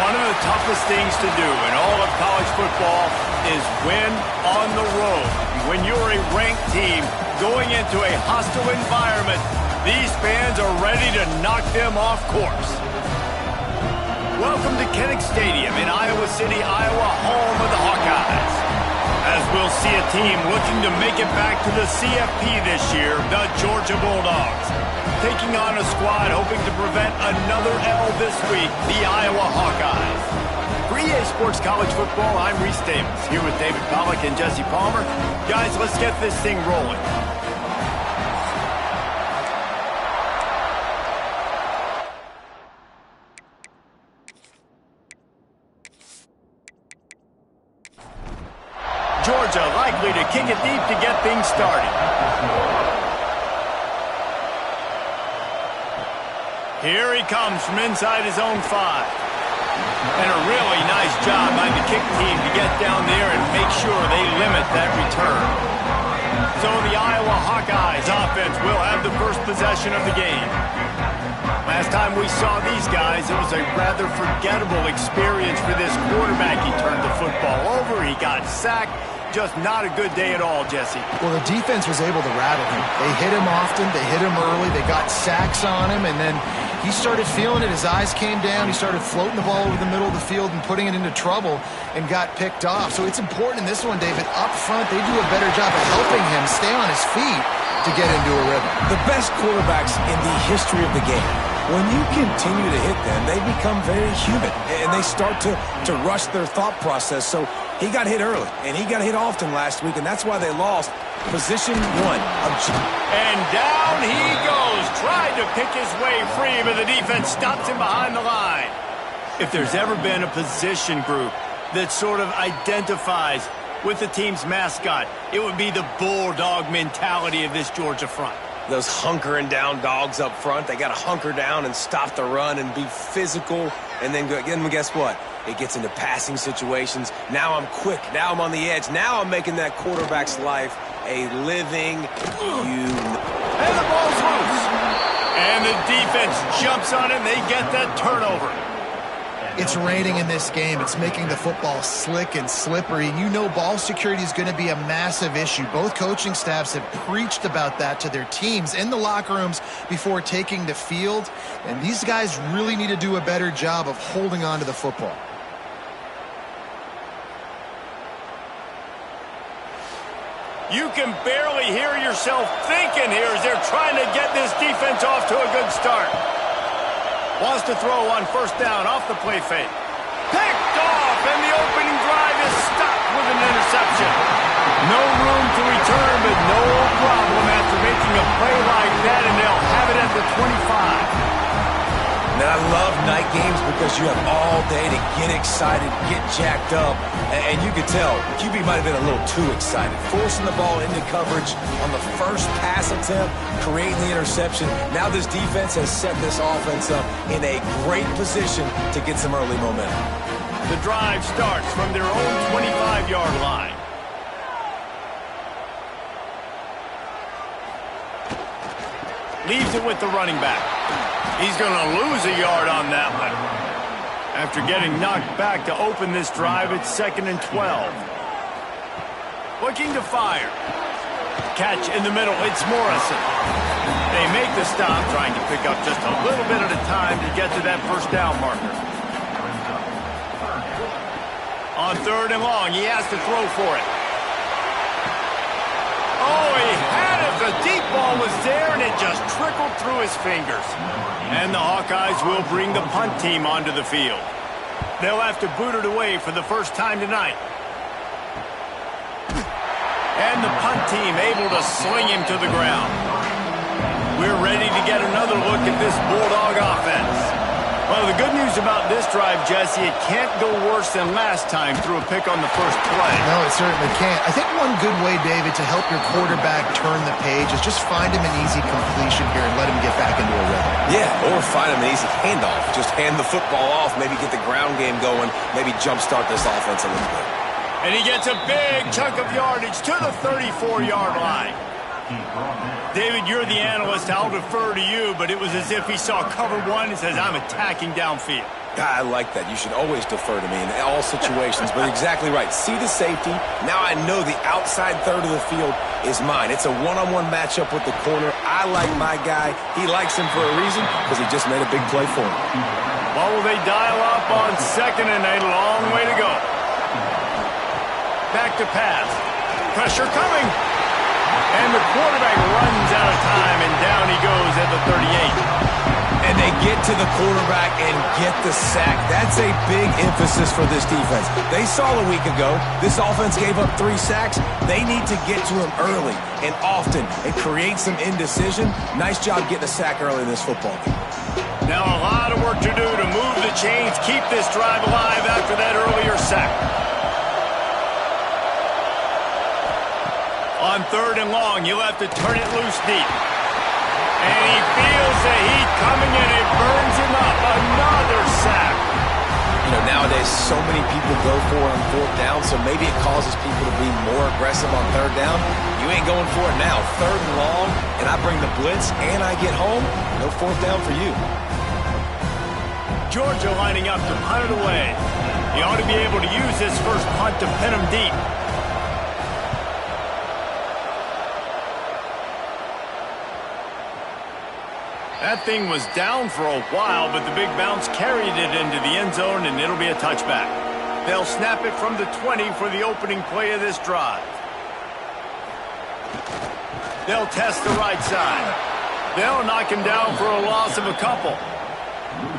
One of the toughest things to do in all of college football is win on the road. When you're a ranked team going into a hostile environment, these fans are ready to knock them off course. Welcome to Kinnick Stadium in Iowa City, Iowa, home of the Hawkeyes. As we'll see a team looking to make it back to the CFP this year, the Georgia Bulldogs. Taking on a squad hoping to prevent another L this week, the Iowa Hawkeyes. For EA Sports College Football, I'm Reese Davis, here with David Pollack and Jesse Palmer. Guys, let's get this thing rolling. Georgia likely to kick it deep to get things started. Here he comes from inside his own 5. And a really nice job by the kick team to get down there and make sure they limit that return. So the Iowa Hawkeyes offense will have the first possession of the game. Last time we saw these guys, it was a rather forgettable experience for this quarterback. He turned the football over, he got sacked. Just not a good day at all, Jesse. Well, the defense was able to rattle him. They hit him often, they hit him early, they got sacks on him, and then he started feeling it. His eyes came down, he started floating the ball over the middle of the field and putting it into trouble and got picked off. So it's important in this one, David, up front, they do a better job of helping him stay on his feet to get into a rhythm. The best quarterbacks in the history of the game, when you continue to hit them, they become very human, and they start to rush their thought process. So he got hit early, and he got hit often last week, and that's why they lost. Position 1. And down he goes. Tried to pick his way free, but the defense stops him behind the line. If there's ever been a position group that sort of identifies with the team's mascot, it would be the bulldog mentality of this Georgia front. Those hunkering down dogs up front, they got to hunker down and stop the run and be physical. And then guess what? It gets into passing situations. Now I'm quick. Now I'm on the edge. Now I'm making that quarterback's life a living unit. And the ball's loose. And the defense jumps on it, and they get that turnover. It's raining in this game. It's making the football slick and slippery. You know ball security is going to be a massive issue. Both coaching staffs have preached about that to their teams in the locker rooms before taking the field. And these guys really need to do a better job of holding on to the football. You can barely hear yourself thinking here as they're trying to get this defense off to a good start. Wants to throw on first down off the play fake. Picked off, and the opening drive is stopped with an interception. No room to return, but no problem after making a play like that, and they'll have it at the 25. Now, I love night games because you have all day to get excited, get jacked up, and you can tell QB might have been a little too excited, forcing the ball into coverage on the first pass attempt, creating the interception. Now this defense has set this offense up in a great position to get some early momentum. The drive starts from their own 25-yard line. Leaves it with the running back. He's going to lose a yard on that one. After getting knocked back to open this drive, it's 2nd and 12. Looking to fire. Catch in the middle, it's Morrison. They make the stop, trying to pick up just a little bit at a time to get to that first down marker. On 3rd and long, he has to throw for it. Oh, he had it. The deep ball was there, and it just trickled through his fingers. And the Hawkeyes will bring the punt team onto the field. They'll have to boot it away for the first time tonight. And the punt team able to sling him to the ground. We're ready to get another look at this Bulldog offense. Well, the good news about this drive, Jesse, it can't go worse than last time through a pick on the first play. No, it certainly can't. I think one good way, David, to help your quarterback turn the page is just find him an easy completion here and let him get back into a rhythm. Yeah, or find him an easy handoff. Just hand the football off, maybe get the ground game going, maybe jumpstart this offense a little bit. And he gets a big chunk of yardage to the 34-yard line. David, you're the analyst. I'll defer to you, but it was as if he saw cover one and says, I'm attacking downfield. I like that. You should always defer to me in all situations, but exactly right. See the safety. Now I know the outside third of the field is mine. It's a one-on-one matchup with the corner. I like my guy. He likes him for a reason because he just made a big play for him. Well, will they dial up on 2nd and a long way to go? Back to pass. Pressure coming. And the quarterback runs out of time, and down he goes at the 38. And they get to the quarterback and get the sack. That's a big emphasis for this defense. They saw a week ago this offense gave up 3 sacks. They need to get to him early and often and create some indecision. Nice job getting a sack early in this football game. Now a lot of work to do to move the chains, keep this drive alive after that earlier sack. On 3rd and long, you'll have to turn it loose deep. And he feels the heat coming in. It burns him up. Another sack. You know, nowadays so many people go for it on 4th down, so maybe it causes people to be more aggressive on 3rd down. You ain't going for it now. 3rd and long, and I bring the blitz, and I get home. No 4th down for you. Georgia lining up to punt it away. He ought to be able to use this first punt to pin him deep. That thing was down for a while, but the big bounce carried it into the end zone, and it'll be a touchback. They'll snap it from the 20 for the opening play of this drive. They'll test the right side. They'll knock him down for a loss of a couple.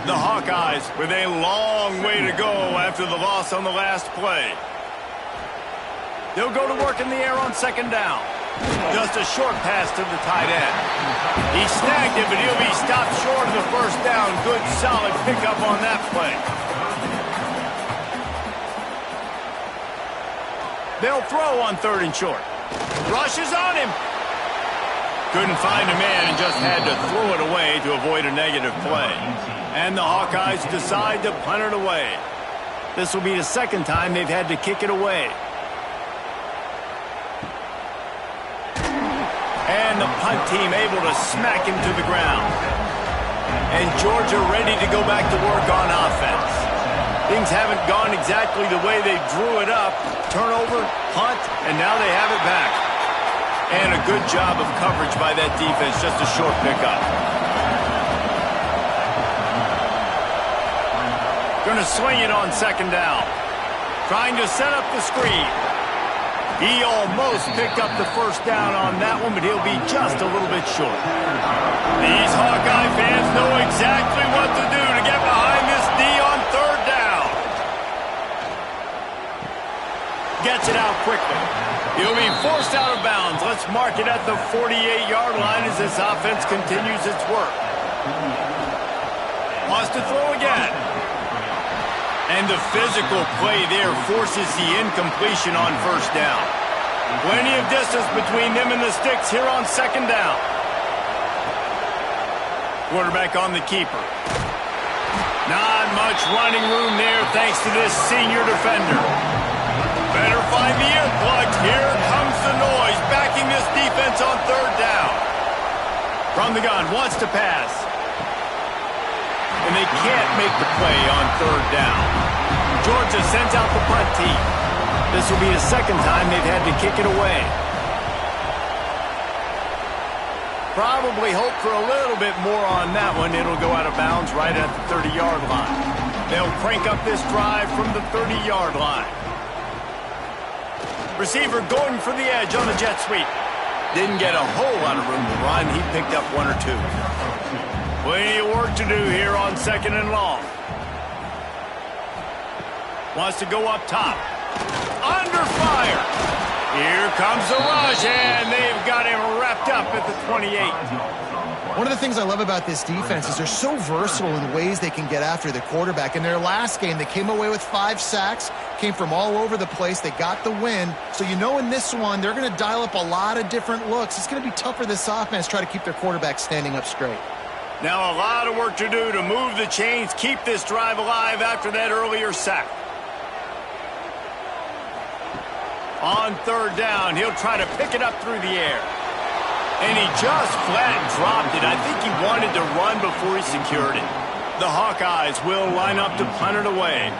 The Hawkeyes with a long way to go after the loss on the last play. They'll go to work in the air on 2nd down. Just a short pass to the tight end. He snagged it, but he'll be stopped short of the 1st down. Good, solid pickup on that play. They'll throw on 3rd and short. Rushes on him. Couldn't find a man and just had to throw it away to avoid a negative play. And the Hawkeyes decide to punt it away. This will be the 2nd time they've had to kick it away. And the punt team able to smack him to the ground. And Georgia ready to go back to work on offense. Things haven't gone exactly the way they drew it up. Turnover, punt, and now they have it back. And a good job of coverage by that defense, just a short pickup. Going to swing it on 2nd down. Trying to set up the screen. He almost picked up the 1st down on that one, but he'll be just a little bit short. These Hawkeye fans know exactly what to do to get behind this D on 3rd down. Gets it out quickly. He'll be forced out of bounds. Let's mark it at the 48-yard line as this offense continues its work. Wants to throw again. And the physical play there forces the incompletion on 1st down. Plenty of distance between them and the sticks here on 2nd down. Quarterback on the keeper. Not much running room there thanks to this senior defender. Better find the earplugs. Here comes the noise, backing this defense on 3rd down. From the gun, wants to pass. And they can't make the play on 3rd down. Georgia sends out the punt team. This will be the 2nd time they've had to kick it away. Probably hope for a little bit more on that one. It'll go out of bounds right at the 30-yard line. They'll crank up this drive from the 30-yard line. Receiver going for the edge on the jet sweep. Didn't get a whole lot of room to run. He picked up 1 or 2. Plenty of work to do here on 2nd and long. Wants to go up top. Under fire. Here comes the rush, and they've got him wrapped up at the 28. One of the things I love about this defense is they're so versatile in ways they can get after the quarterback. In their last game, they came away with 5 sacks, came from all over the place. They got the win. So you know in this one, they're going to dial up a lot of different looks. It's going to be tough for this offense to try to keep their quarterback standing up straight. Now a lot of work to do to move the chains, keep this drive alive after that earlier sack. On 3rd down, he'll try to pick it up through the air. And he just flat dropped it. I think he wanted to run before he secured it. The Hawkeyes will line up to punt it away.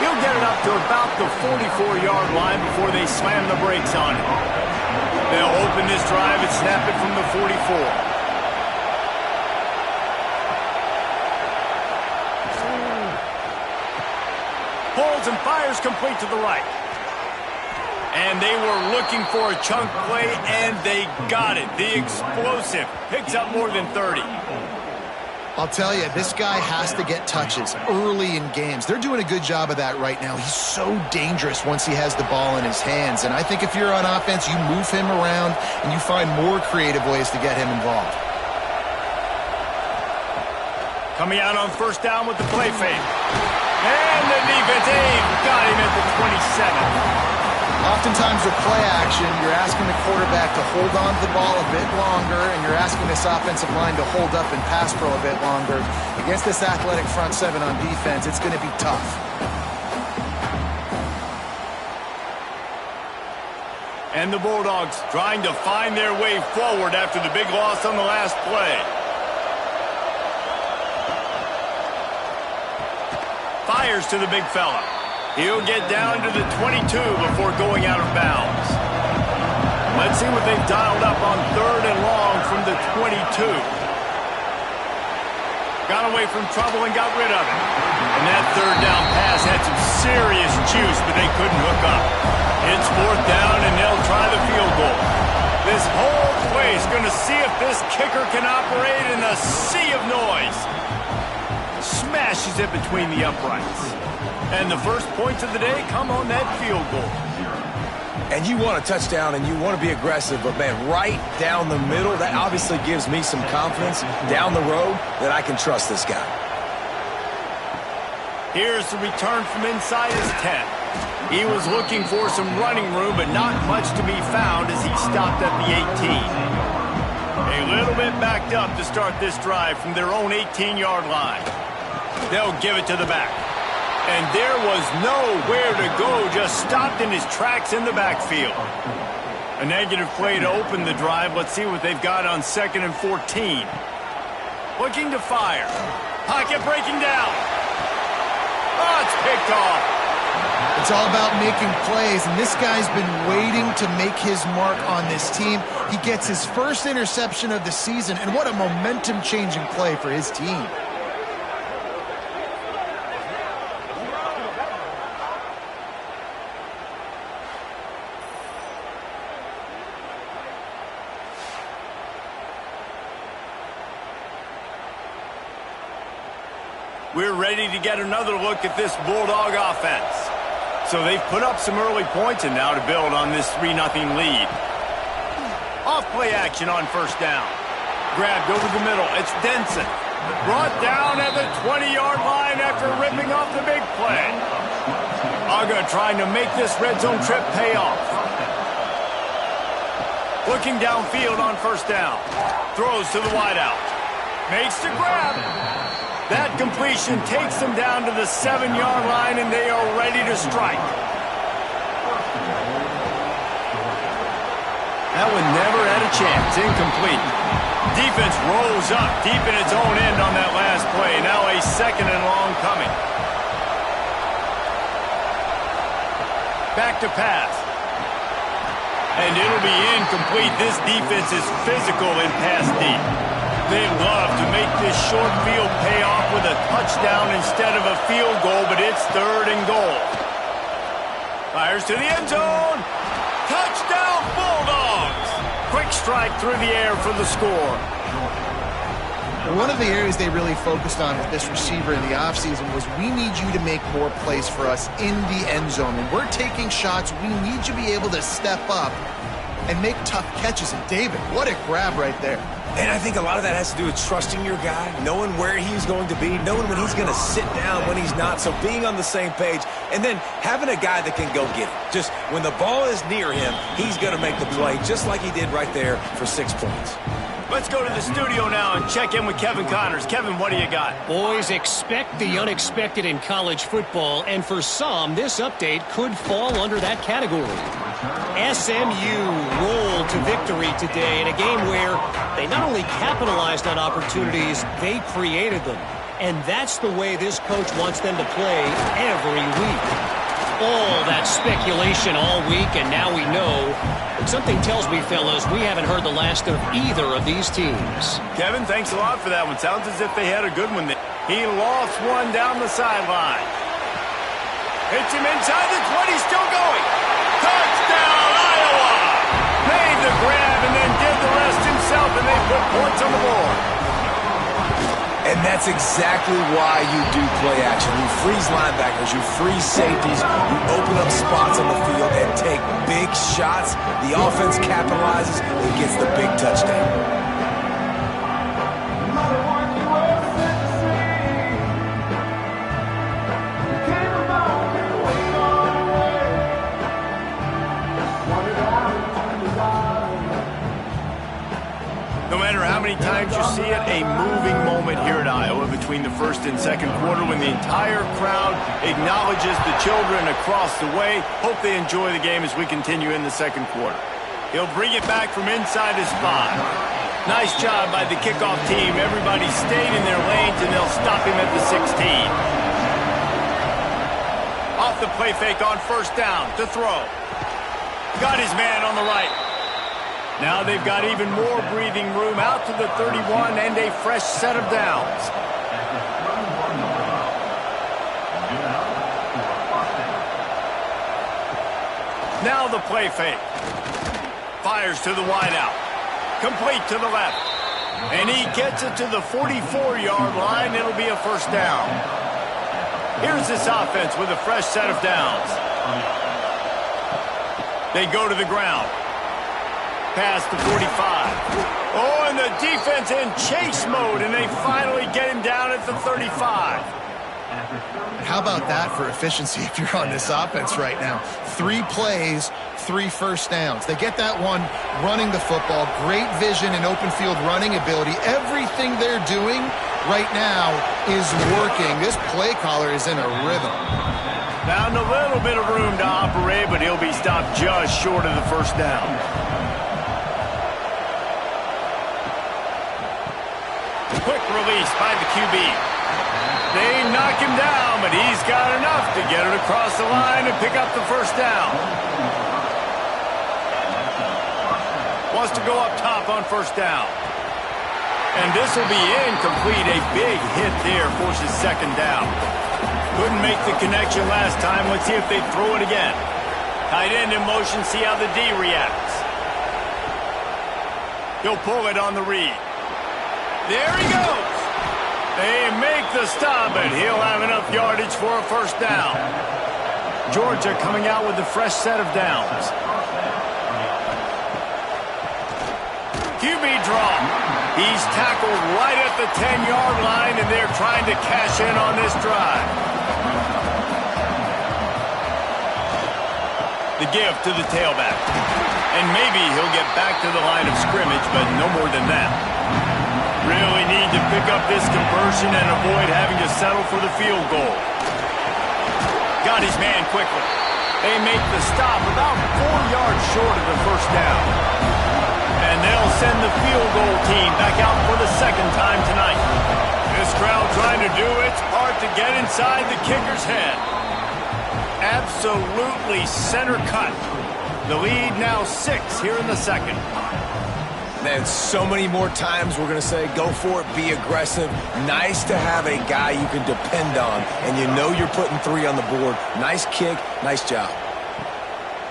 He'll get it up to about the 44-yard line before they slam the brakes on it. They'll open this drive and snap it from the 44. Pulls and fires complete to the right. And they were looking for a chunk play, and they got it. The explosive picks up more than 30. I'll tell you, this guy has to get touches early in games. They're doing a good job of that right now. He's so dangerous once he has the ball in his hands. And I think if you're on offense, you move him around and you find more creative ways to get him involved. Coming out on first down with the play fake. And the defense got him at the 27. Oftentimes with play action, you're asking the quarterback to hold on to the ball a bit longer, and you're asking this offensive line to hold up and pass pro a bit longer. Against this athletic front seven on defense, it's going to be tough. And the Bulldogs trying to find their way forward after the big loss on the last play. Fires to the big fella. He'll get down to the 22 before going out of bounds. Let's see what they've dialed up on 3rd and long from the 22. Got away from trouble and got rid of it. And that 3rd down pass had some serious juice, but they couldn't hook up. It's 4th down, and they'll try the field goal. This whole play is going to see if this kicker can operate in a sea of noise. Smashes it between the uprights. And the first points of the day come on that field goal. And you want a touchdown and you want to be aggressive, but man, right down the middle, that obviously gives me some confidence down the road that I can trust this guy. Here's the return from inside his 10. He was looking for some running room, but not much to be found as he stopped at the 18. A little bit backed up to start this drive from their own 18-yard line. They'll give it to the back. And there was nowhere to go, just stopped in his tracks in the backfield. A negative play to open the drive. Let's see what they've got on 2nd and 14. Looking to fire. Pocket breaking down. Oh, it's picked off. It's all about making plays, and this guy's been waiting to make his mark on this team. He gets his first interception of the season, and what a momentum-changing play for his team. We're ready to get another look at this Bulldog offense. So they've put up some early points and now to build on this 3-0 lead. Off play action on first down. Grabbed over the middle. It's Denson. Brought down at the 20-yard line after ripping off the big play. Aga trying to make this red zone trip pay off. Looking downfield on first down. Throws to the wideout. Makes the grab. That completion takes them down to the 7-yard line, and they are ready to strike. That one never had a chance. Incomplete. Defense rolls up deep in its own end on that last play. Now a 2nd and long coming. Back to pass. And it'll be incomplete. This defense is physical in pass deep. They'd love to make this short field pay off with a touchdown instead of a field goal, but it's 3rd and goal. Fires to the end zone. Touchdown, Bulldogs! Quick strike through the air for the score. One of the areas they really focused on with this receiver in the offseason was we need you to make more plays for us in the end zone. When we're taking shots, we need you to be able to step up and make tough catches. And David, what a grab right there. And I think a lot of that has to do with trusting your guy, knowing where he's going to be, knowing when he's going to sit down, when he's not. So being on the same page, and then having a guy that can go get it. Just when the ball is near him, he's going to make the play, just like he did right there for 6 points. Let's go to the studio now and check in with Kevin Connors. Kevin, what do you got? Boys, expect the unexpected in college football, and for some, this update could fall under that category. SMU rolled to victory today in a game where they not only capitalized on opportunities, they created them. And that's the way this coach wants them to play every week. All that speculation all week, and now we know. But something tells me, fellas, we haven't heard the last of either of these teams. Kevin, thanks a lot for that one. Sounds as if they had a good one there. He lost one down the sideline. Hits him inside the 20, still going. Touchdown, Iowa! Made the grab and then did the rest himself, and they put points on the board. And that's exactly why you do play action. You freeze linebackers, you freeze safeties, you open up spots on the field and take big shots. The offense capitalizes and gets the big touchdown. No matter how many times you see it, a moving moment here at Iowa between the first and second quarter when the entire crowd acknowledges the children across the way. Hope they enjoy the game as we continue in the second quarter. He'll bring it back from inside his 5. Nice job by the kickoff team. Everybody stayed in their lanes, and they'll stop him at the 16. Off the play fake on first down to throw. Got his man on the right. Now they've got even more breathing room out to the 31 and a fresh set of downs. Now the play fake. Fires to the wideout. Complete to the left. And he gets it to the 44-yard line. It'll be a first down. Here's this offense with a fresh set of downs. They go to the ground. Past the 45. Oh, and the defense in chase mode, and they finally get him down at the 35. How about that for efficiency if you're on this offense right now? 3 plays, 3 first downs. They get that one running the football, great vision and open field running ability. Everything they're doing right now is working. This play caller is in a rhythm. Found a little bit of room to operate, but he'll be stopped just short of the first down. Quick release by the QB. They knock him down, but he's got enough to get it across the line and pick up the first down. Wants to go up top on first down. And this will be incomplete. A big hit there forces second down. Couldn't make the connection last time. Let's see if they throw it again. Tight end in motion, see how the D reacts. He'll pull it on the read. There he goes. They make the stop, and he'll have enough yardage for a first down. Georgia coming out with a fresh set of downs. QB draw. He's tackled right at the 10-yard line, and they're trying to cash in on this drive. The give to the tailback. And maybe he'll get back to the line of scrimmage, but no more than that. Really need to pick up this conversion and avoid having to settle for the field goal. Got his man quickly. They make the stop about 4 yards short of the first down. And they'll send the field goal team back out for the second time tonight. This crowd trying to do its part to get inside the kicker's head. Absolutely center cut. The lead now 6 here in the second. Man, so many more times we're going to say, go for it, be aggressive. Nice to have a guy you can depend on, and you know you're putting 3 on the board. Nice kick, nice job.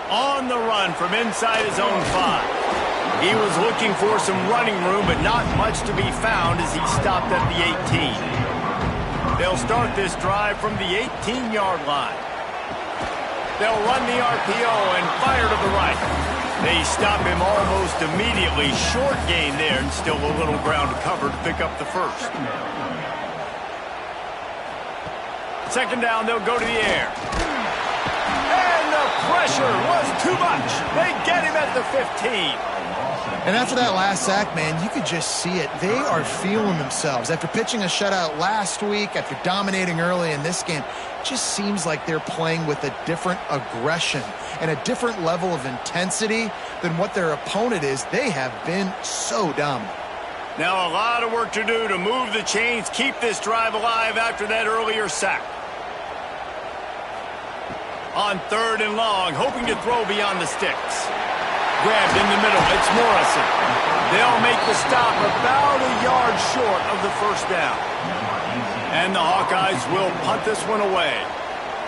On the run from inside his own 5. He was looking for some running room, but not much to be found as he stopped at the 18. They'll start this drive from the 18-yard line. They'll run the RPO and fire to the right. They stop him almost immediately. Short gain there, and still a little ground to cover to pick up the first. Second down, they'll go to the air. And the pressure was too much. They get him at at the 15. And after that last sack, man, you could just see it. They are feeling themselves. After pitching a shutout last week, after dominating early in this game, it just seems like they're playing with a different aggression and a different level of intensity than what their opponent is. They have been so dominant. Now a lot of work to do to move the chains, keep this drive alive after that earlier sack. On 3rd and long, hoping to throw beyond the sticks. Grabbed in the middle, it's Morrison. They'll make the stop about a yard short of the first down. And the Hawkeyes will punt this one away.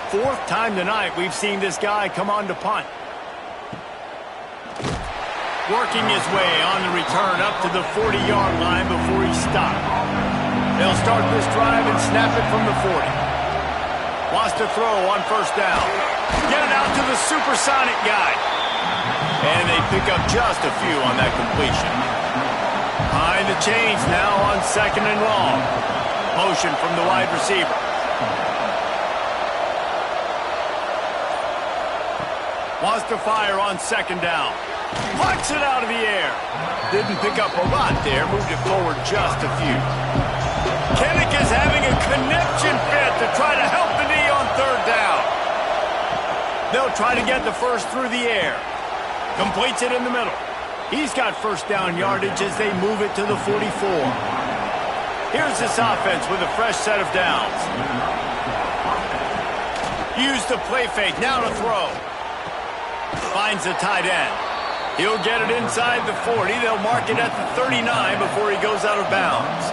4th time tonight we've seen this guy come on to punt. Working his way on the return up to the 40-yard line before he stopped. They'll start this drive and snap it from the 40. Wants to throw on 1st down. Get it out to the supersonic guy. And they pick up just a few on that completion. Behind the chains now on 2nd and long. Motion from the wide receiver. Wants to fire on 2nd down. Punts it out of the air. Didn't pick up a lot there. Moved it forward just a few. Kinnick is having a conniption fit to try to help the knee on 3rd down. They'll try to get the first through the air. Completes it in the middle. He's got 1st down yardage as they move it to the 44. Here's this offense with a fresh set of downs. Use the play fake. Now to throw. Finds the tight end. He'll get it inside the 40. They'll mark it at the 39 before he goes out of bounds.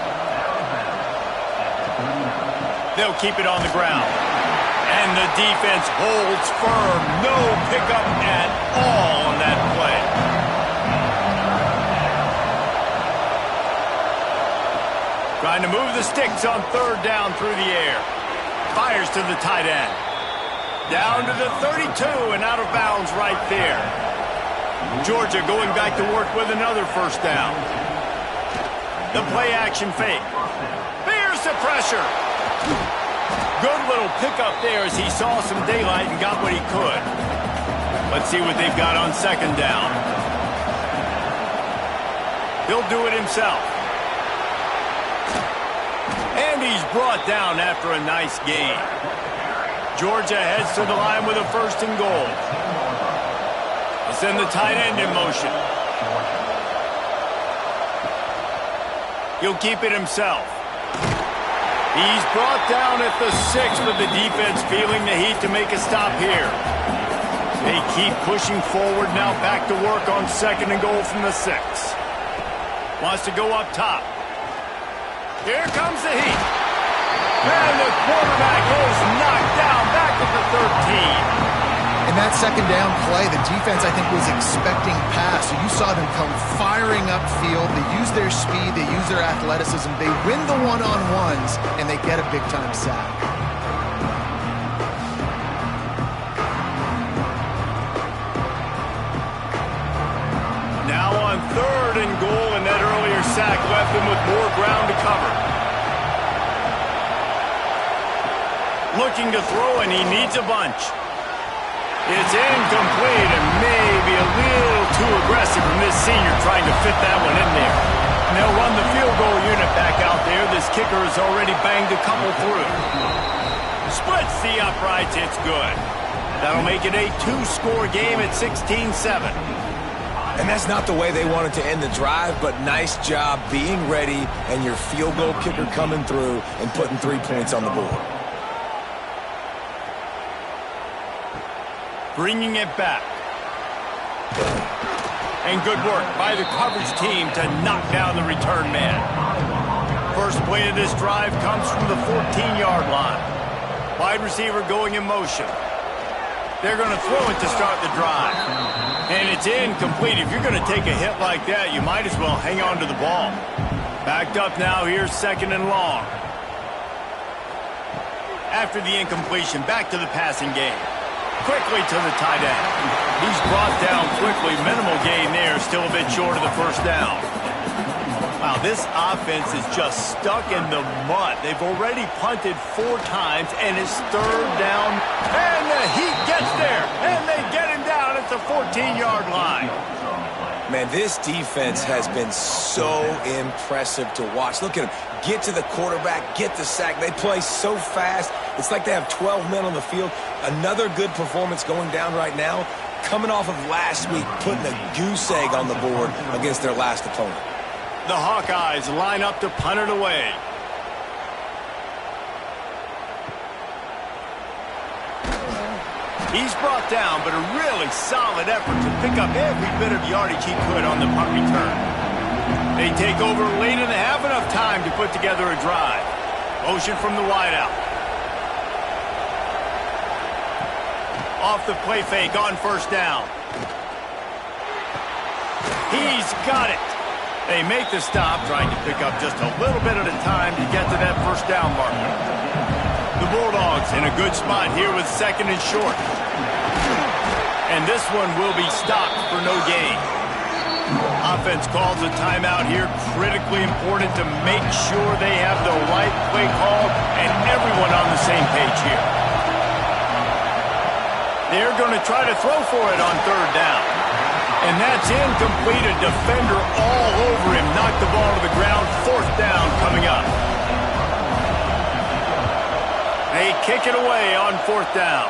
They'll keep it on the ground. And the defense holds firm. No pickup at all on that play. Trying to move the sticks on 3rd down through the air. Fires to the tight end. Down to the 32 and out of bounds right there. Georgia going back to work with another 1st down. The play action fake. Bears the pressure. Good little pickup there as he saw some daylight and got what he could. Let's see what they've got on 2nd down. He'll do it himself. And he's brought down after a nice gain. Georgia heads to the line with a 1st and goal. They'll send the tight end in motion. He'll keep it himself. He's brought down at the 6, but the defense feeling the heat to make a stop here. They keep pushing forward now, back to work on 2nd and goal from the 6. Wants to go up top. Here comes the heat. And the quarterback is knocked down back at the 13. In that 2nd down play, the defense, I think, was expecting pass. So you saw them come firing upfield. They use their speed. They use their athleticism. They win the one-on-ones, and they get a big-time sack. Now on 3rd and goal, and that earlier sack left them with more ground to cover. Looking to throw, and he needs a bunch. It's incomplete and maybe a little too aggressive from this senior trying to fit that one in there. And they'll run the field goal unit back out there. This kicker has already banged a couple through. Splits the uprights. It's good. That'll make it a 2-score game at 16-7. And that's not the way they wanted to end the drive, but nice job being ready and your field goal kicker coming through and putting 3 points on the board. Bringing it back. And good work by the coverage team to knock down the return man. First play of this drive comes from the 14-yard line. Wide receiver going in motion. They're going to throw it to start the drive. And it's incomplete. If you're going to take a hit like that, you might as well hang on to the ball. Backed up now, here's 2nd and long. After the incompletion, back to the passing game. Quickly to the tight end. He's brought down quickly. Minimal gain there. Still a bit short of the 1st down. Wow, this offense is just stuck in the mud. They've already punted 4 times, and it's 3rd down. And the Heat gets there, and they get him down at the 14-yard line. Man, this defense has been so impressive to watch. Look at them. Get to the quarterback, get the sack. They play so fast. It's like they have 12 men on the field. Another good performance going down right now, coming off of last week, putting a goose egg on the board against their last opponent. The Hawkeyes line up to punt it away. He's brought down, but a really solid effort to pick up every bit of yardage he could on the punt return. They take over late in the half, enough time to put together a drive. Motion from the wideout. Off the play fake on first down. He's got it. They make the stop, trying to pick up just a little bit at a time to get to that first down marker. The Bulldogs in a good spot here with second and short. And this one will be stopped for no gain. Offense calls a timeout here. Critically important to make sure they have the right play call and everyone on the same page here. They're going to try to throw for it on third down. And that's incomplete. A defender all over him. Knocked the ball to the ground. Fourth down coming up. They kick it away on fourth down.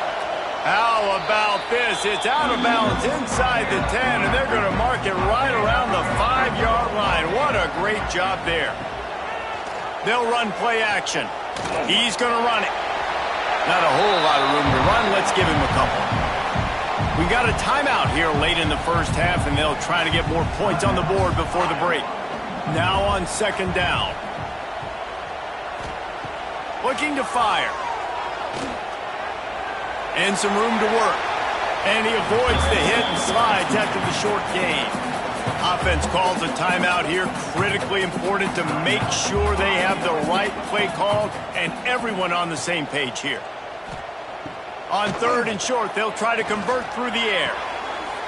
How about this? It's out of bounds inside the 10, and they're going to mark it right around the 5-yard line. What a great job there. They'll run play action. He's going to run it. Not a whole lot of room to run. Let's give him a couple. We got a timeout here late in the first half, and they'll try to get more points on the board before the break. Now on second down. Looking to fire. And some room to work. And he avoids the hit and slides after the short gain. Offense calls a timeout here. Critically important to make sure they have the right play called and everyone on the same page here. On third and short, they'll try to convert through the air.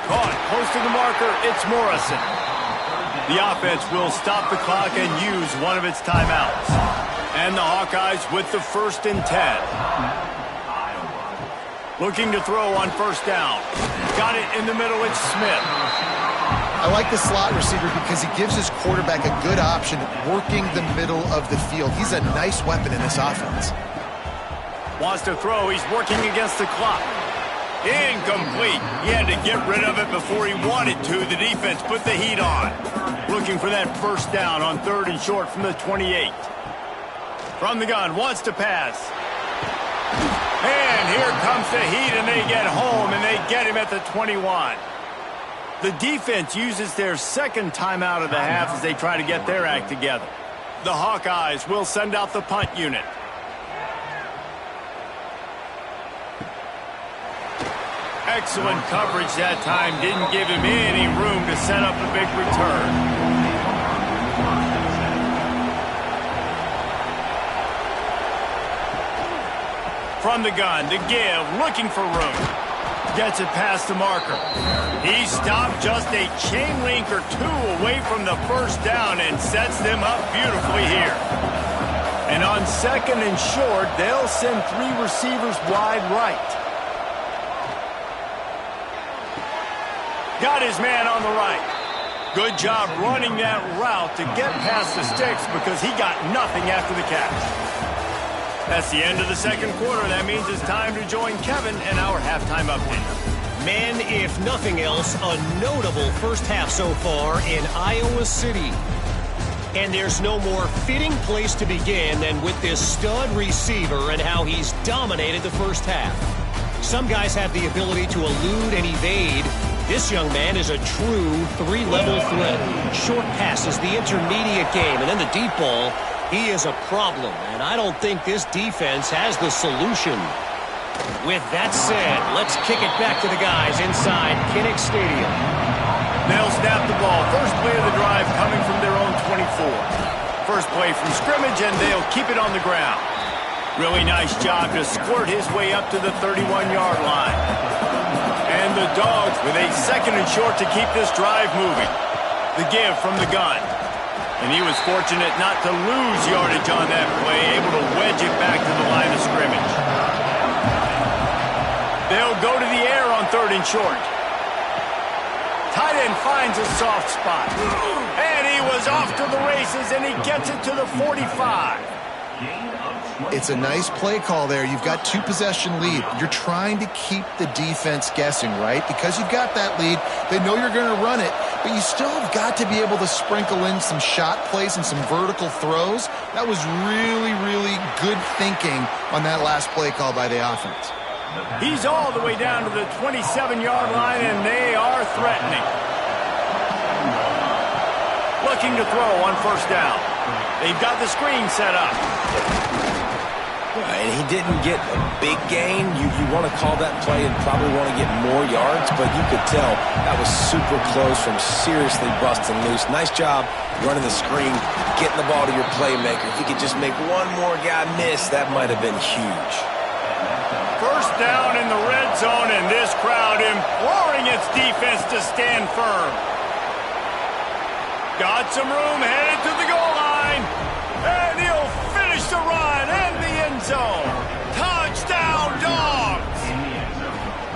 Caught close to the marker, it's Morrison. The offense will stop the clock and use one of its timeouts. And the Hawkeyes with the 1st and 10. Looking to throw on first down. Got it in the middle, it's Smith. I like the slot receiver because he gives his quarterback a good option working the middle of the field. He's a nice weapon in this offense. Wants to throw, he's working against the clock. Incomplete. He had to get rid of it before he wanted to. The defense put the heat on. Looking for that first down on third and short from the 28. From the gun, wants to pass. And here comes the heat, and they get home, and they get him at the 21. The defense uses their second timeout of the half as they try to get their act together. The Hawkeyes will send out the punt unit. Excellent coverage that time. Didn't give him any room to set up a big return. From the gun, to give, looking for room. Gets it past the marker. He stopped just a chain link or two away from the first down and sets them up beautifully here. And on second and short, they'll send 3 receivers wide right. Got his man on the right. Good job running that route to get past the sticks because he got nothing after the catch. That's the end of the second quarter. That means it's time to join Kevin and our halftime update. Men, if nothing else, a notable first half so far in Iowa City. And there's no more fitting place to begin than with this stud receiver and how he's dominated the first half. Some guys have the ability to elude and evade. This young man is a true 3-level threat. Short passes, the intermediate game, and then the deep ball. He is a problem, and I don't think this defense has the solution. With that said, let's kick it back to the guys inside Kinnick Stadium. They'll snap the ball. First play of the drive coming from their own 24. First play from scrimmage, and they'll keep it on the ground. Really nice job to squirt his way up to the 31-yard line. And the Dogs with a second and short to keep this drive moving. The give from the gun. And he was fortunate not to lose yardage on that play, able to wedge it back to the line of scrimmage. They'll go to the air on third and short. Tight end finds a soft spot. And he was off to the races, and he gets it to the 45. It's a nice play call there. You've got 2-possession lead. You're trying to keep the defense guessing, right? Because you've got that lead. They know you're going to run it, but you still have got to be able to sprinkle in some shot plays and some vertical throws. That was really, really good thinking on that last play call by the offense. He's all the way down to the 27-yard line, and they are threatening. Looking to throw on first down. They've got the screen set up. And he didn't get a big gain. You want to call that play and probably want to get more yards, but you could tell that was super close from seriously busting loose. Nice job running the screen, getting the ball to your playmaker. If he could just make one more guy miss, that might have been huge. First down in the red zone, and this crowd imploring its defense to stand firm. Got some room, headed to the goal line, and he'll finish the run in the end zone. Touchdown, Dogs!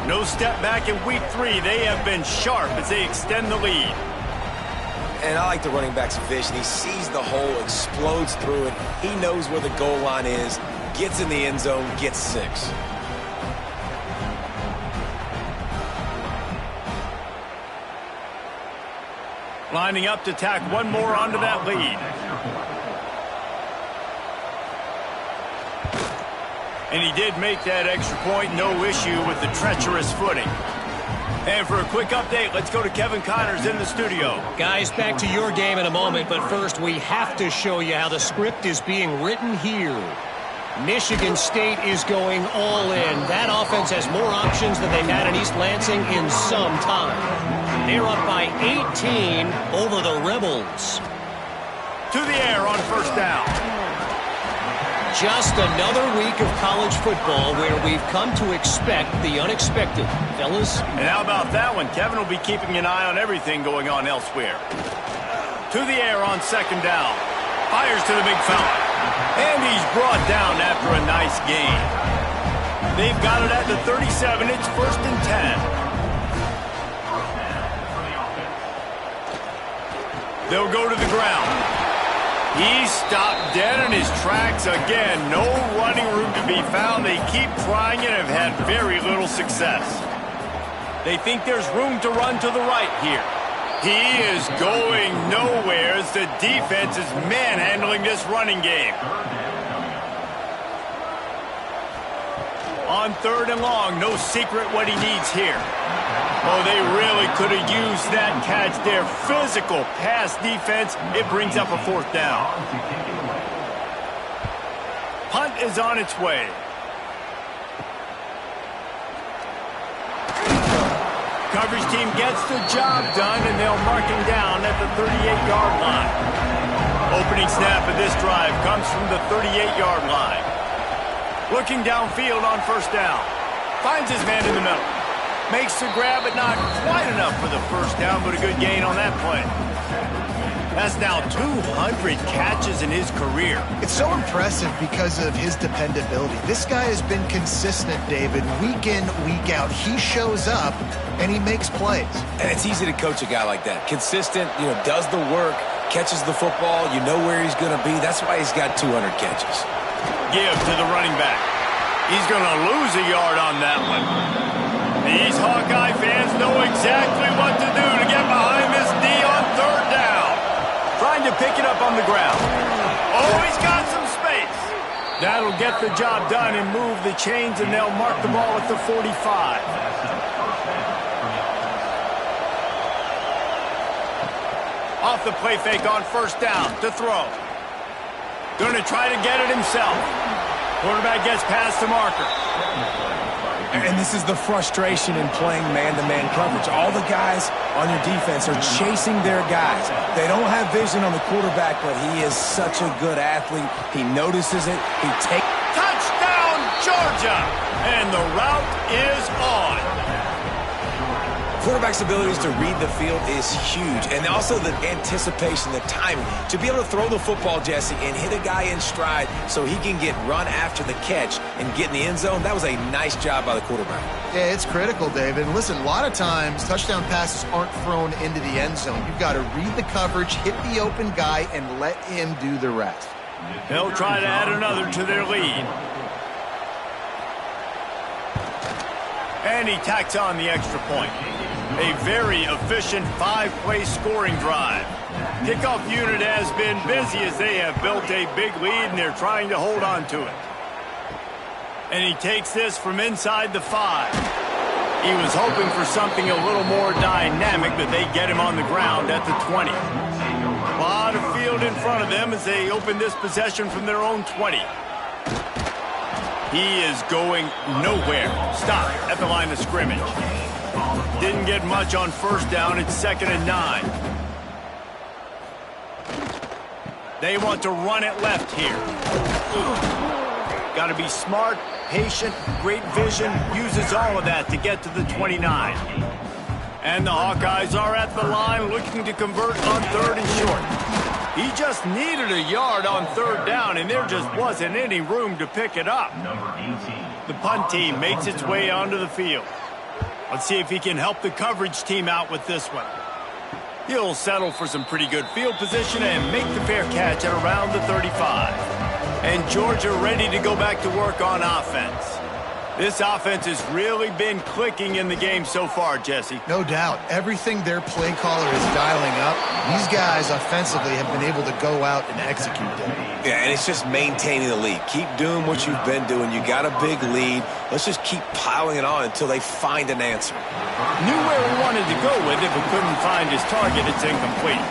No step back in week 3. They have been sharp as they extend the lead. And I like the running back's vision. He sees the hole, explodes through it. He knows where the goal line is, gets in the end zone, gets 6. Lining up to tack one more onto that lead. And he did make that extra point, no issue with the treacherous footing. And for a quick update, let's go to Kevin Connors in the studio. Guys, back to your game in a moment, but first we have to show you how the script is being written here. Michigan State is going all in. That offense has more options than they've had in East Lansing in some time. They're up by 18 over the Rebels. To the air on first down. Just another week of college football where we've come to expect the unexpected. Fellas? And how about that one? Kevin will be keeping an eye on everything going on elsewhere. To the air on second down. Fires to the big fella. And he's brought down after a nice gain. They've got it at the 37. It's 1st and 10. They'll go to the ground. He's stopped dead in his tracks again. No running room to be found. They keep trying and have had very little success. They think there's room to run to the right here. He is going nowhere as the defense is manhandling this running game. On 3rd and long, no secret what he needs here. Oh, they really could have used that catch there. Physical pass defense. It brings up a 4th down. Punt is on its way. Coverage team gets the job done, and they'll mark him down at the 38-yard line. Opening snap of this drive comes from the 38-yard line. Looking downfield on first down. Finds his man in the middle. Makes the grab, but not quite enough for the first down, but a good gain on that play. That's now 200 catches in his career. It's so impressive because of his dependability. This guy has been consistent, David, week in, week out. He shows up, and he makes plays. And it's easy to coach a guy like that. Consistent, does the work, catches the football, you know where he's going to be. That's why he's got 200 catches. Give to the running back. He's going to lose a yard on that one. These Hawkeye fans know exactly what to do to get behind this D on 3rd down. Trying to pick it up on the ground. Oh, he's got some space. That'll get the job done and move the chains, and they'll mark the ball at the 45. Off the play fake on first down to throw. Going to try to get it himself. Quarterback gets past the marker. And this is the frustration in playing man-to-man coverage. All the guys on your defense are chasing their guys. They don't have vision on the quarterback, but he is such a good athlete. He notices it. He takes... Touchdown, Georgia! And the route is on. Quarterback's abilities to read the field is huge, and also the anticipation, the timing. To be able to throw the football, Jesse, and hit a guy in stride so he can get run after the catch and get in the end zone, that was a nice job by the quarterback. Yeah, it's critical, David. And listen, a lot of times touchdown passes aren't thrown into the end zone. You've got to read the coverage, hit the open guy, and let him do the rest. They'll try to add another to their lead. And he tacks on the extra point. A very efficient 5-play scoring drive. Kickoff unit has been busy as they have built a big lead, and they're trying to hold on to it. And he takes this from inside the 5. He was hoping for something a little more dynamic, but they get him on the ground at the 20. A lot of field in front of them as they open this possession from their own 20. He is going nowhere. Stop at the line of scrimmage. Didn't get much on first down. It's 2nd and 9. They want to run it left here. Got to be smart, patient, great vision. Uses all of that to get to the 29. And the Hawkeyes are at the line looking to convert on 3rd and short. He just needed a yard on 3rd down, and there just wasn't any room to pick it up. The punt team makes its way onto the field. Let's see if he can help the coverage team out with this one. He'll settle for some pretty good field position and make the fair catch at around the 35. And Georgia ready to go back to work on offense. This offense has really been clicking in the game so far, Jesse. No doubt. Everything their play caller is dialing up, these guys offensively have been able to go out and execute them. Yeah, and it's just maintaining the lead. Keep doing what you've been doing. You got a big lead. Let's just keep piling it on until they find an answer. Knew where he wanted to go with it, but couldn't find his target. It's incomplete.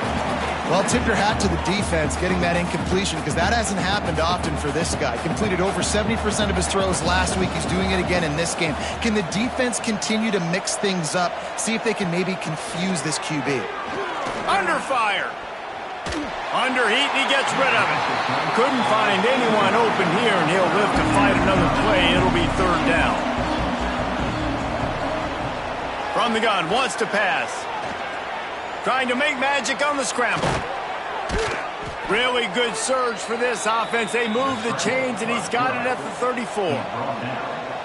Well, tip your hat to the defense getting that incompletion, because that hasn't happened often for this guy. Completed over 70% of his throws last week. He's doing it again in this game. Can the defense continue to mix things up? See if they can maybe confuse this QB. Under fire. Under heat, and he gets rid of it. Couldn't find anyone open here, and he'll live to fight another play. It'll be 3rd down. From the gun, wants to pass. Trying to make magic on the scramble. Really good surge for this offense. They move the chains, and he's got it at the 34.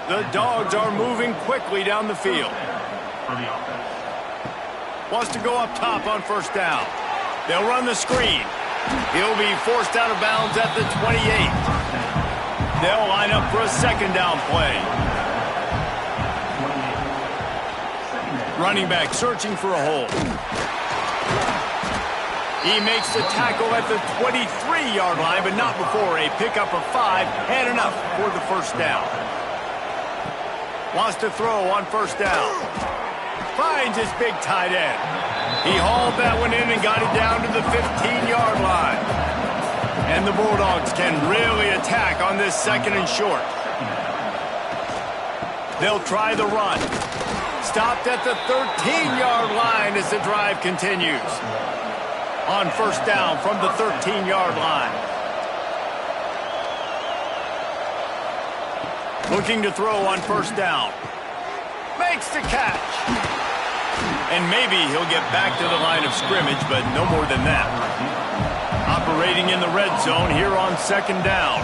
The Dogs are moving quickly down the field. Wants to go up top on 1st down. They'll run the screen. He'll be forced out of bounds at the 28. They'll line up for a 2nd down play. Running back searching for a hole. He makes the tackle at the 23-yard line, but not before a pickup of 5 and enough for the 1st down. Wants to throw on 1st down. Finds his big tight end. He hauled that one in and got it down to the 15-yard line. And the Bulldogs can really attack on this 2nd and short. They'll try the run. Stopped at the 13-yard line as the drive continues. On 1st down from the 13-yard line. Looking to throw on 1st down. Makes the catch. And maybe he'll get back to the line of scrimmage, but no more than that. Operating in the red zone here on 2nd down.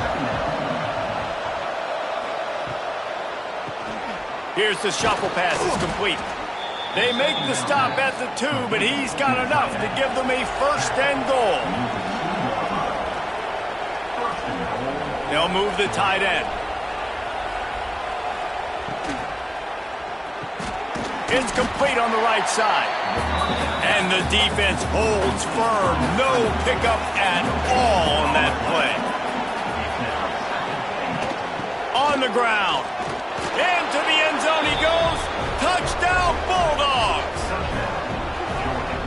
Here's the shuffle pass. It's complete. They make the stop at the 2, but he's got enough to give them a 1st and goal. They'll move the tight end. It's complete on the right side. And the defense holds firm. No pickup at all on that play. On the ground. Into the end zone he goes. Touchdown, Bulldogs!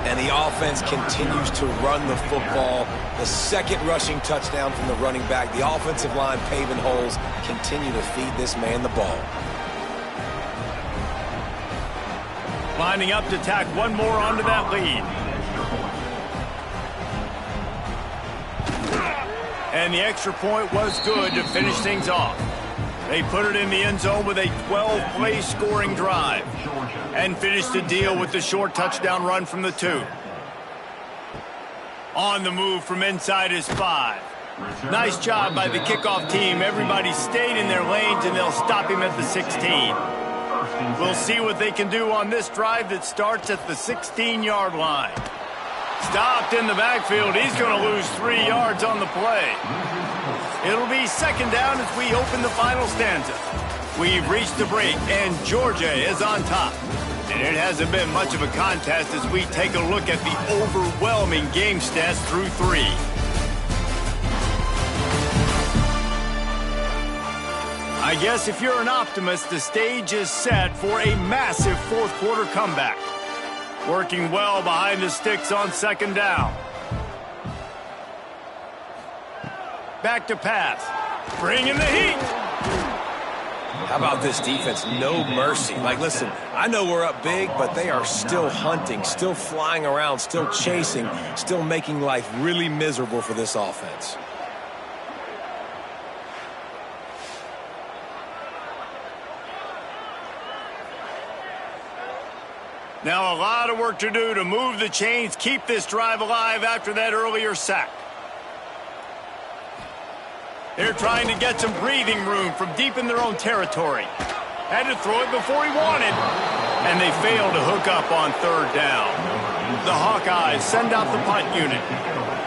And the offense continues to run the football. The 2nd rushing touchdown from the running back. The offensive line paving holes. Continue to feed this man the ball. Lining up to tack one more onto that lead. And the extra point was good to finish things off. They put it in the end zone with a 12-play scoring drive. And finish the deal with the short touchdown run from the 2. On the move from inside his 5. Nice job by the kickoff team. Everybody stayed in their lanes, and they'll stop him at the 16. We'll see what they can do on this drive that starts at the 16-yard line. Stopped in the backfield. He's going to lose 3 yards on the play. It'll be second down as we open the final stanza. We've reached the break, and Georgia is on top. And it hasn't been much of a contest as we take a look at the overwhelming game stats through 3. I guess if you're an optimist, the stage is set for a massive fourth-quarter comeback. Working well behind the sticks on second down. Back to pass. Bringing the heat. How about this defense? No mercy. Like, listen, I know we're up big, but they are still hunting, still flying around, still chasing, still making life really miserable for this offense. Now a lot of work to do to move the chains, keep this drive alive after that earlier sack. They're trying to get some breathing room from deep in their own territory. Had to throw it before he wanted. And they failed to hook up on third down. The Hawkeyes send out the punt unit.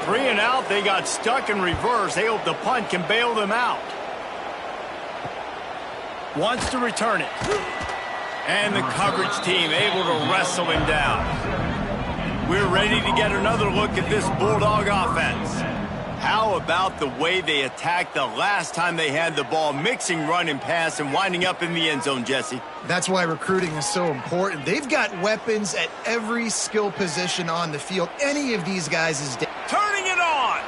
3 and out, they got stuck in reverse. They hope the punt can bail them out. Wants to return it. And the coverage team able to wrestle him down. We're ready to get another look at this Bulldog offense. How about the way they attacked the last time they had the ball, mixing run and pass and winding up in the end zone, Jesse? That's why recruiting is so important. They've got weapons at every skill position on the field. Any of these guys is turning it on.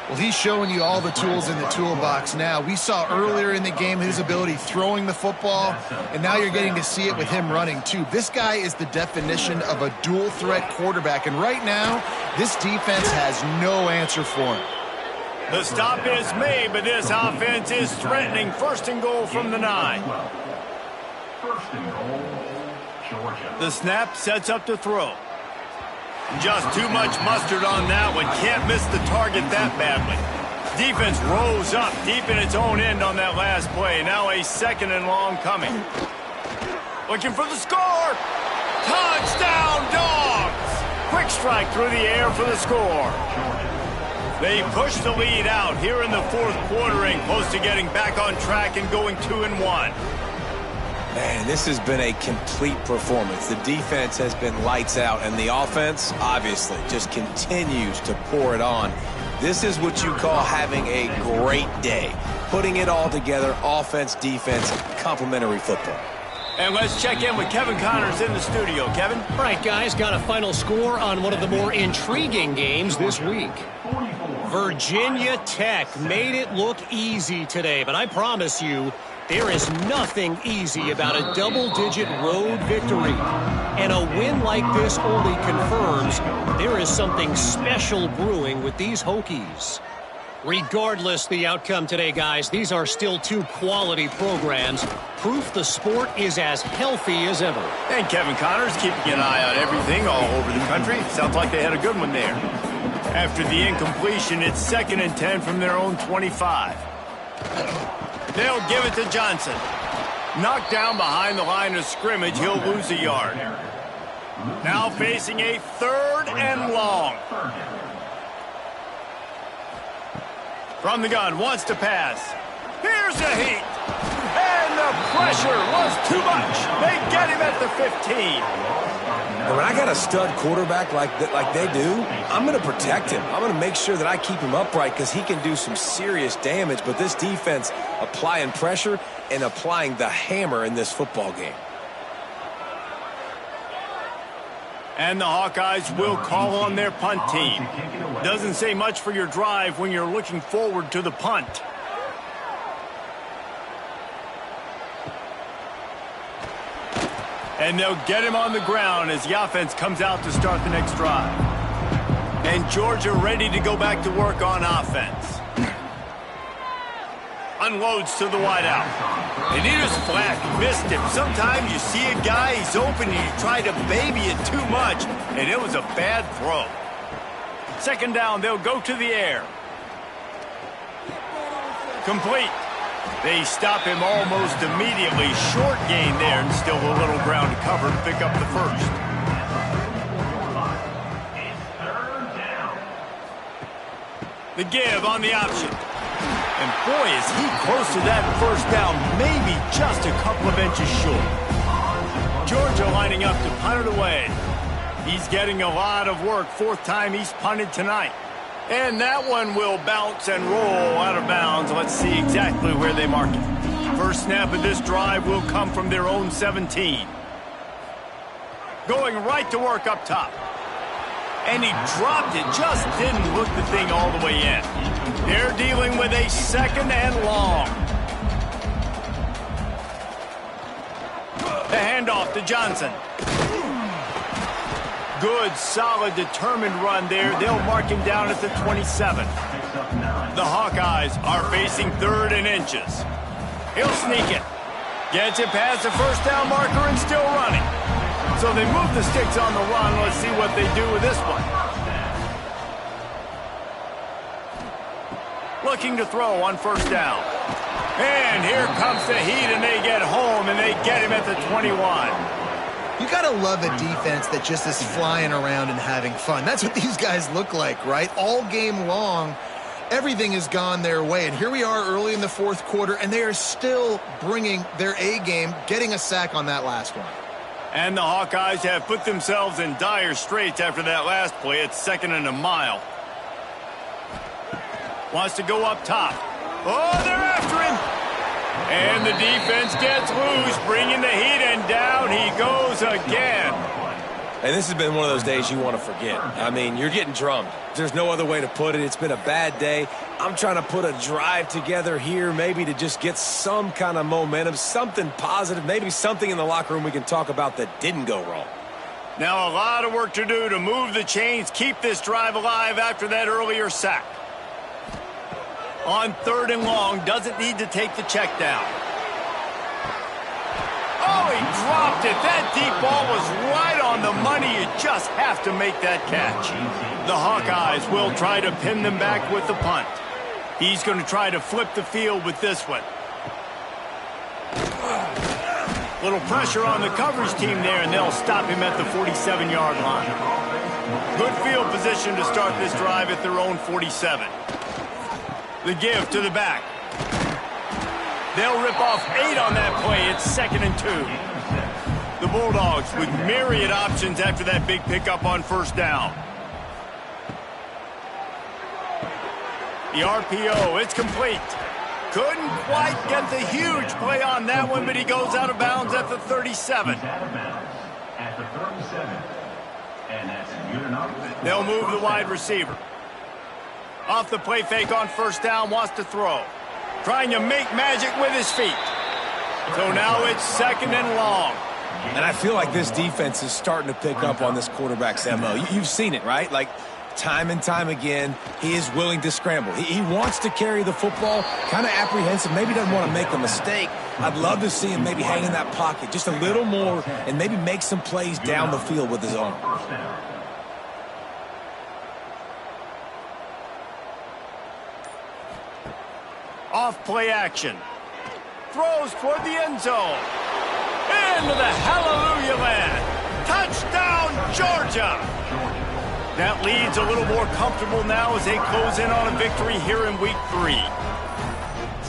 Well, he's showing you all the tools in the toolbox now. We saw earlier in the game his ability throwing the football, and now you're getting to see it with him running too. This guy is the definition of a dual-threat quarterback, and right now, this defense has no answer for him. The stop is made, but this offense is threatening. First and goal from the 9. The snap sets up to throw. Just too much mustard on that one. Can't miss the target that badly. Defense rose up deep in its own end on that last play. Now a second and long coming. Looking for the score. Touchdown, Dogs! Quick strike through the air for the score. They push the lead out here in the fourth quarter and close to getting back on track and going 2-1. Man, this has been a complete performance. The defense has been lights out, and the offense, obviously, just continues to pour it on. This is what you call having a great day. Putting it all together, offense, defense, complementary football. And let's check in with Kevin Connors in the studio. Kevin? All right, guys, got a final score on one of the more intriguing games this week. Virginia Tech made it look easy today, but I promise you, there is nothing easy about a double-digit road victory. And a win like this only confirms there is something special brewing with these Hokies. Regardless the outcome today, guys, these are still 2 quality programs. Proof the sport is as healthy as ever. And Kevin Connors keeping an eye on everything all over the country. Sounds like they had a good one there. After the incompletion, it's 2nd and 10 from their own 25. They'll give it to Johnson. Knocked down behind the line of scrimmage, he'll lose a yard. Now facing a 3rd and long. From the gun, wants to pass. Here's the heat. And the pressure was too much. They get him at the 15. And when I got a stud quarterback like they do, I'm going to protect him. I'm going to make sure that I keep him upright because he can do some serious damage. But this defense applying pressure and applying the hammer in this football game. And the Hawkeyes will call on their punt team. Doesn't say much for your drive when you're looking forward to the punt. And they'll get him on the ground as the offense comes out to start the next drive. And Georgia ready to go back to work on offense. unloads to the wideout. And he just flat missed him. Sometimes you see a guy, he's open, and you try to baby it too much, and it was a bad throw. Second down, they'll go to the air. Complete. They stop him almost immediately. Short gain there, and still a little ground to cover to pick up the first. The give on the option. And boy, is he close to that first down, maybe just a couple of inches short. Georgia lining up to punt it away. He's getting a lot of work. Fourth time he's punted tonight. And that one will bounce and roll out of bounds. Let's see exactly where they mark it. First snap of this drive will come from their own 17. Going right to work up top. And he dropped it, just didn't look the thing all the way in. They're dealing with a second and long. The handoff to Johnson. Good, solid, determined run there. They'll mark him down at the 27. The Hawkeyes are facing 3rd and inches. He'll sneak it. Gets it past the first down marker and still running. So they move the sticks on the run. Let's see what they do with this one. Looking to throw on first down. And here comes the heat, and they get home, and they get him at the 21. You got to love a defense that just is flying around and having fun. That's what these guys look like, right? All game long, everything has gone their way. And here we are early in the fourth quarter, and they are still bringing their A game, getting a sack on that last one. And the Hawkeyes have put themselves in dire straits after that last play. It's 2nd and a mile. Wants to go up top. Oh, they're after him. And the defense gets loose, bringing the heat, and down he goes again. And this has been one of those days you want to forget. I mean, you're getting drummed. There's no other way to put it. It's been a bad day. I'm trying to put a drive together here, maybe to just get some kind of momentum, something positive, maybe something in the locker room we can talk about that didn't go wrong. Now a lot of work to do to move the chains, keep this drive alive after that earlier sack. On 3rd and long, doesn't need to take the check down. Oh, he dropped it. That deep ball was right on the money. You just have to make that catch. The Hawkeyes will try to pin them back with the punt. He's going to try to flip the field with this one. Little pressure on the coverage team there, and they'll stop him at the 47-yard line. Good field position to start this drive at their own 47. The give to the back. They'll rip off 8 on that play. It's 2nd and 2. The Bulldogs with myriad options after that big pickup on first down. The RPO, it's complete. Couldn't quite get the huge play on that one, but he goes out of bounds at the 37. They'll move the wide receiver. Off the play fake on first down, wants to throw. Trying to make magic with his feet. So now it's 2nd and long. And I feel like this defense is starting to pick up on this quarterback's MO. You've seen it, right? Like, time and time again, he is willing to scramble. He wants to carry the football, kind of apprehensive, maybe doesn't want to make a mistake. I'd love to see him maybe hang in that pocket just a little more and maybe make some plays down the field with his arm. Off play action. Throws toward the end zone. Into the hallelujah land. Touchdown, Georgia. That lead's a little more comfortable now as they close in on a victory here in week 3.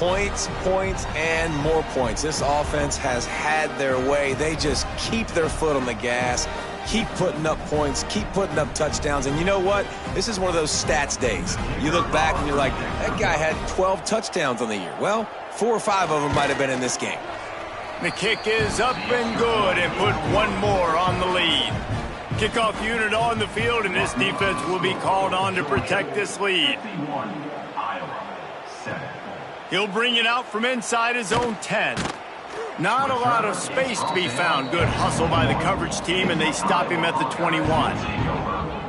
Points, points, and more points. This offense has had their way. They just keep their foot on the gas, keep putting up points, keep putting up touchdowns. And you know what? This is one of those stats days. You look back and you're like, that guy had 12 touchdowns on the year. Well, 4 or 5 of them might have been in this game. The kick is up and good, and put one more on the lead. Kickoff unit on the field, and this defense will be called on to protect this lead. He'll bring it out from inside his own 10. Not a lot of space to be found. Good hustle by the coverage team, and they stop him at the 21.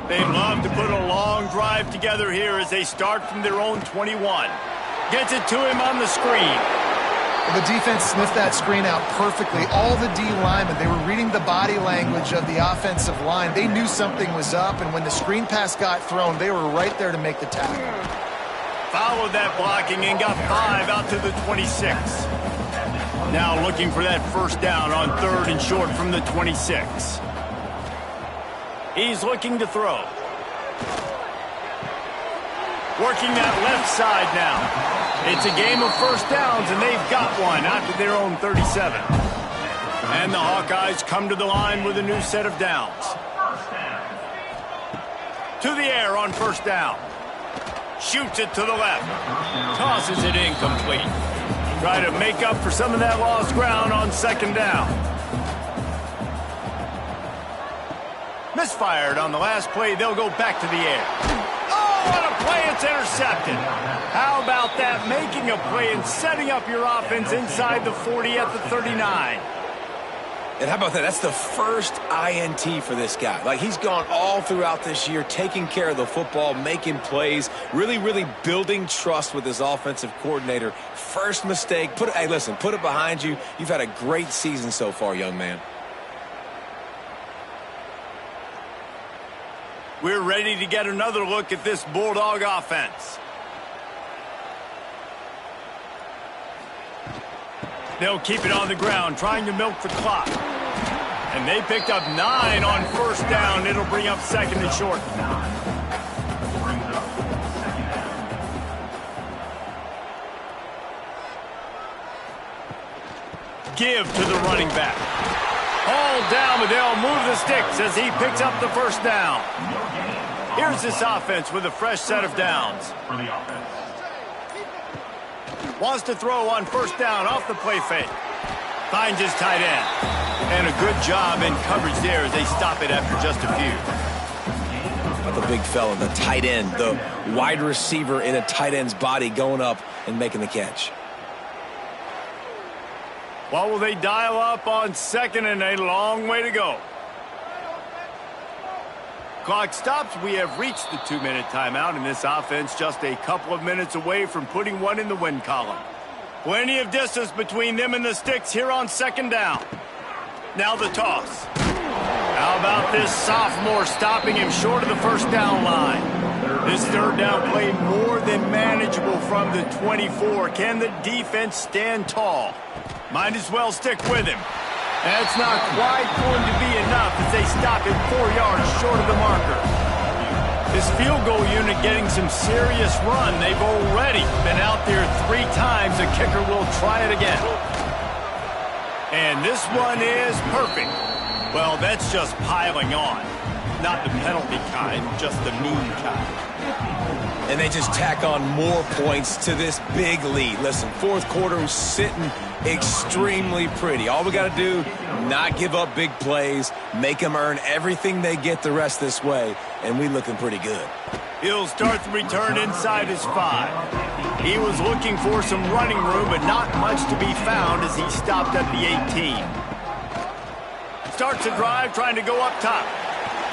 They'd love to put a long drive together here as they start from their own 21. Gets it to him on the screen. The defense sniffed that screen out perfectly. All the D linemen, they were reading the body language of the offensive line. They knew something was up, and when the screen pass got thrown, they were right there to make the tackle. Followed that blocking and got 5 out to the 26. Now looking for that first down on 3rd and short from the 26. He's looking to throw. Working that left side now. It's a game of first downs, and they've got one out to their own 37. And the Hawkeyes come to the line with a new set of downs. To the air on first down. Shoots it to the left. Tosses it incomplete. Try to make up for some of that lost ground on second down. Misfired on the last play. They'll go back to the air. Oh, what a play. It's intercepted. How about that? Making a play and setting up your offense inside the 40 at the 39. And how about that? That's the first INT for this guy. Like, he's gone all throughout this year, taking care of the football, making plays, really, really building trust with his offensive coordinator. First mistake. Hey, listen, put it behind you. You've had a great season so far, young man. We're ready to get another look at this Bulldog offense. They'll keep it on the ground, trying to milk the clock. And they picked up 9 on first down. It'll bring up 2nd and short. Give to the running back. All down, but they'll move the sticks as he picks up the first down. Here's this offense with a fresh set of downs. Wants to throw on first down off the play fake. Finds his tight end. And a good job in coverage there as they stop it after just a few. But the big fella, the tight end, the wide receiver in a tight end's body going up and making the catch. What will they dial up on 2nd and a long way to go? Clock stops. We have reached the 2-minute timeout, and this offense just a couple of minutes away from putting one in the win column. Plenty of distance between them and the sticks here on 2nd down. Now the toss. How about this sophomore stopping him short of the first down line? This 3rd down play more than manageable from the 24. Can the defense stand tall? Might as well stick with him. That's not quite going to be enough as they stop him 4 yards short of the marker. This field goal unit getting some serious run. They've already been out there 3 times. The kicker will try it again. And this one is perfect. Well, that's just piling on. Not the penalty kind, just the mean kind. And they just tack on more points to this big lead. Listen, 4th quarter was sitting extremely pretty. All we got to do, not give up big plays, make them earn everything they get the rest this way, and we looking pretty good. He'll start the return inside his 5. He was looking for some running room, but not much to be found as he stopped at the 18. Starts a drive trying to go up top,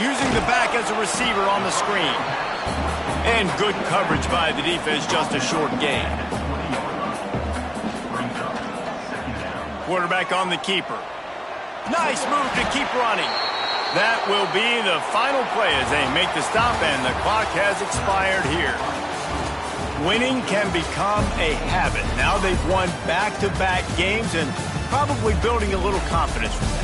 using the back as a receiver on the screen. And good coverage by the defense, just a short gain. Quarterback on the keeper. Nice move to keep running. That will be the final play as they make the stop, and the clock has expired here. Winning can become a habit. Now they've won back-to-back games and probably building a little confidence from that.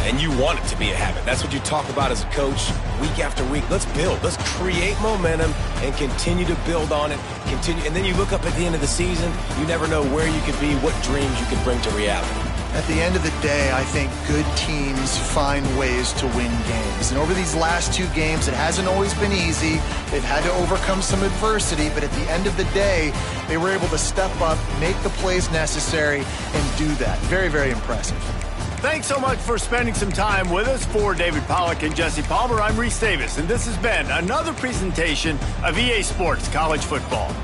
And you want it to be a habit. That's what you talk about as a coach week after week. Let's build. Let's create momentum and continue to build on it. And then you look up at the end of the season, you never know where you could be, what dreams you could bring to reality. At the end of the day, I think good teams find ways to win games. And over these last 2 games, it hasn't always been easy. They've had to overcome some adversity, but at the end of the day, they were able to step up, make the plays necessary, and do that. Very, very impressive. Thanks so much for spending some time with us. For David Pollack and Jesse Palmer, I'm Reese Davis, and this has been another presentation of EA Sports College Football.